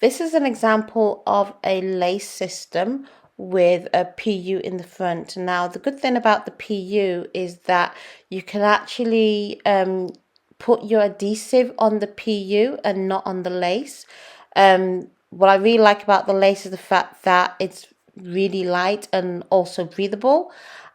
This is an example of a lace system with a PU in the front. Now, the good thing about the PU is that you can actually put your adhesive on the PU and not on the lace. What I really like about the lace is the fact that it's really light and also breathable.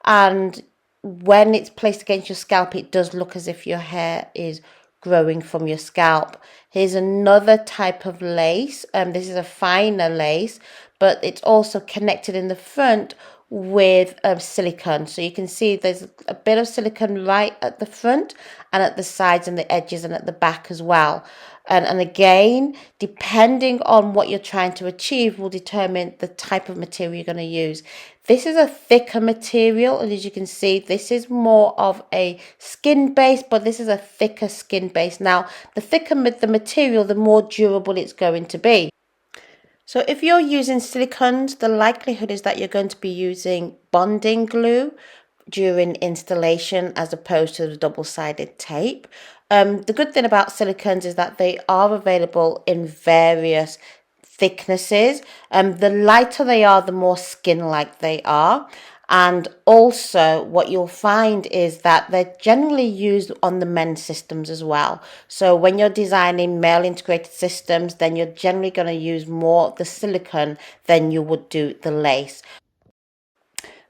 And when it's placed against your scalp, it does look as if your hair is growing from your scalp. Here's another type of lace. This is a finer lace, but it's also connected in the front with silicone. So you can see there's a bit of silicone right at the front and at the sides and the edges and at the back as well. And again, depending on what you're trying to achieve will determine the type of material you're going to use. This is a thicker material, and as you can see, this is more of a skin base, but this is a thicker skin base. Now, the thicker the material, the more durable it's going to be. So if you're using silicones, the likelihood is that you're going to be using bonding glue during installation as opposed to the double-sided tape. The good thing about silicones is that they are available in various thicknesses. The lighter they are, the more skin-like they are. And also what you'll find is that they're generally used on the men's systems as well. So when you're designing male integrated systems, then you're generally going to use more the silicone than you would do the lace.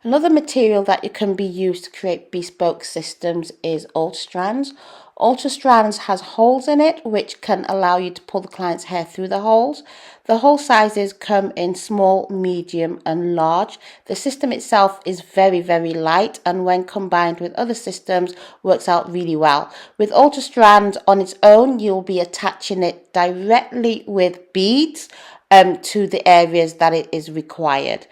Another material that can be used to create bespoke systems is Ultrastrands. Ultrastrands has holes in it which can allow you to pull the client's hair through the holes. The hole sizes come in small, medium and large. The system itself is very, very light, and when combined with other systems works out really well. With Ultrastrands on its own, you'll be attaching it directly with beads to the areas that it is required.